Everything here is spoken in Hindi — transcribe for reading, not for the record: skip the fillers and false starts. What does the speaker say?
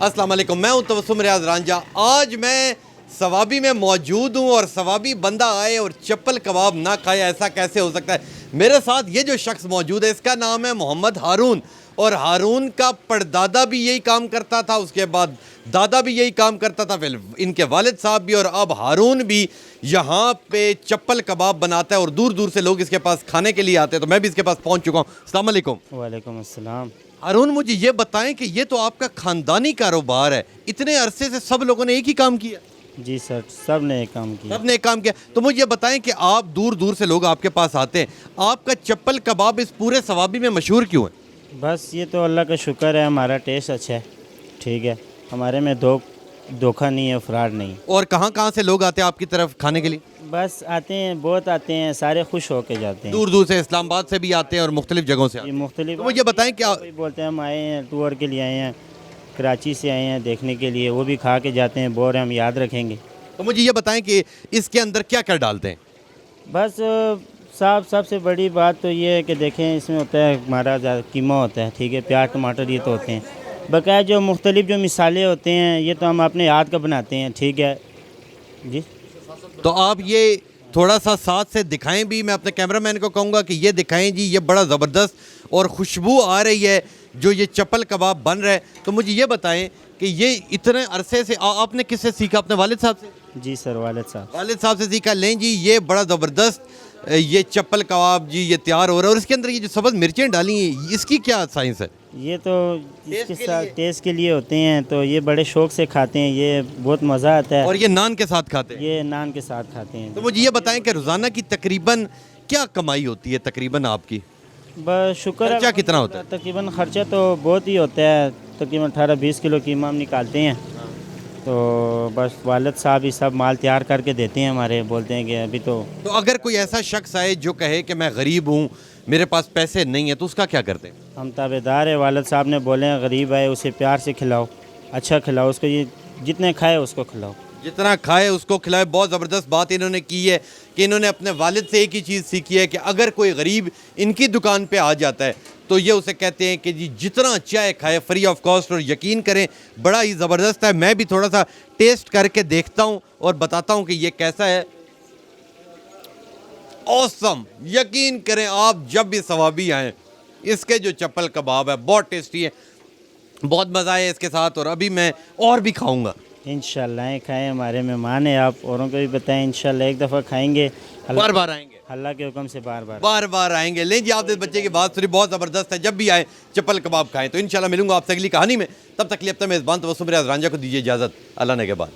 अस्सलाम वालेकुम, मैं हूं तबस्सुम रियाज रांझा। आज मैं सवाबी में मौजूद हूं और सवाबी बंदा आए और चप्पल कबाब ना खाए, ऐसा कैसे हो सकता है। मेरे साथ ये जो शख्स मौजूद है इसका नाम है मोहम्मद हारून, और हारून का परदादा भी यही काम करता था, उसके बाद दादा भी यही काम करता था, फिर इनके वालिद साहब भी, और अब हारून भी यहाँ पे चप्पल कबाब बनाता है और दूर दूर से लोग इसके पास खाने के लिए आते हैं। तो मैं भी इसके पास पहुँच चुका हूँ। अस्सलाम वालेकुम। वालेकुम अस्सलाम। हारून, मुझे ये बताएं कि ये तो आपका ख़ानदानी कारोबार है, इतने अरसे से सब लोगों ने एक ही काम किया? जी सर, सब ने एक काम किया। सब ने एक काम किया। तो मुझे ये बताएं कि आप दूर दूर से लोग आपके पास आते हैं, आपका चप्पल कबाब इस पूरे सवाबी में मशहूर क्यों है? बस ये तो अल्लाह का शुक्र है, हमारा टेस्ट अच्छा है, ठीक है, हमारे में धोखा नहीं है, फ्रॉड नहीं। और कहाँ कहाँ से लोग आते हैं आपकी तरफ खाने के लिए? बस आते हैं, बहुत आते हैं, सारे खुश होके जाते हैं। दूर दूर से, इस्लामाबाद से भी आते हैं और मुख्तलिफ जगहों से आते ये हैं। मुख्तलिफ। तो मुझे बताएं क्या कोई बोलते हैं हम आए हैं टूर के लिए, आए हैं कराची से, आए हैं देखने के लिए, वो भी खा के जाते हैं, बोर हम याद रखेंगे। तो मुझे ये बताएं कि इसके अंदर क्या क्या डालते हैं? बस साहब, सबसे बड़ी बात तो ये है कि देखें, इसमें होता है हमारा कीमा होता है, ठीक है, प्याज टमाटर ये तो होते हैं, बकाया जो मुख्तलिफ जो मिसाले होते हैं ये तो हम अपने याद का बनाते हैं, ठीक है जी। तो आप ये थोड़ा सा साथ से दिखाएं भी, मैं अपने कैमरामैन को कहूँगा कि ये दिखाएं जी, ये बड़ा ज़बरदस्त और खुशबू आ रही है जो ये चप्पल कबाब बन रहा है। तो मुझे ये बताएं कि ये इतने अरसे से आपने किससे सीखा? अपने वालिद साहब से? जी सर, वालिद साहब से सीखा। लें जी, ये बड़ा ज़बरदस्त ये चप्पल कबाब जी ये तैयार हो रहा है, और इसके अंदर ये जो सब्ज़ मिर्चें डाली हैं, इसकी क्या साइंस है? ये तो इसके साथ टेस्ट के लिए होते हैं, तो ये बड़े शौक से खाते हैं, ये बहुत मज़ा आता है। और ये नान के साथ खाते हैं? ये नान के साथ खाते हैं। तो मुझे ये बताएं कि रोज़ाना की तकरीबन क्या कमाई होती है तकरीबन आपकी? बस शुक्र है। खर्चा कितना होता है? तकरीबन खर्चा तो बहुत ही होता है, तकरीबन 18-20 किलो कीमा हम निकालते हैं। तो बस वालिद साहब ही सब माल तैयार करके देते हैं हमारे, बोलते हैं कि अभी तो अगर कोई ऐसा शख्स आए जो कहे कि मैं गरीब हूँ, मेरे पास पैसे नहीं है, तो उसका क्या करते हैं? हम ताबेदार है, वालिद साहब ने बोले हैं गरीब आए उसे प्यार से खिलाओ, अच्छा खिलाओ उसको, ये जितने खाए उसको खिलाओ। जितना खाए उसको खिलाए। बहुत ज़बरदस्त बात इन्होंने की है कि इन्होंने अपने वालिद से एक ही चीज़ सीखी है कि अगर कोई गरीब इनकी दुकान पे आ जाता है तो ये उसे कहते हैं कि जी जितना चाहे खाए, फ्री ऑफ कॉस्ट। और यकीन करें बड़ा ही ज़बरदस्त है। मैं भी थोड़ा सा टेस्ट करके देखता हूँ और बताता हूँ कि ये कैसा है। ऑसम। यकीन करें आप जब भी सवाबी आएँ, इसके जो चप्पल कबाब है बहुत टेस्टी है, बहुत मज़ा है इसके साथ, और अभी मैं और भी खाऊँगा इंशाल्लाह। खाएं, हमारे मेहमान हैं आप, औरों को भी बताएं, इंशाल्लाह एक दफ़ा खाएंगे, बार बार आएंगे, अल्लाह के हुक्म से बार बार आएंगे। लें जी, आप इस बच्चे की बात सुनी, बहुत ज़बरदस्त है। जब भी आए चप्पल कबाब खाएं। तो इंशाल्लाह मिलूंगा आपसे अगली कहानी में। तब तक के लिए अपना मेज़बान तबस्सुम रियाज रांझा को दीजिए इजाज़त। अल्लाह ने के बाद।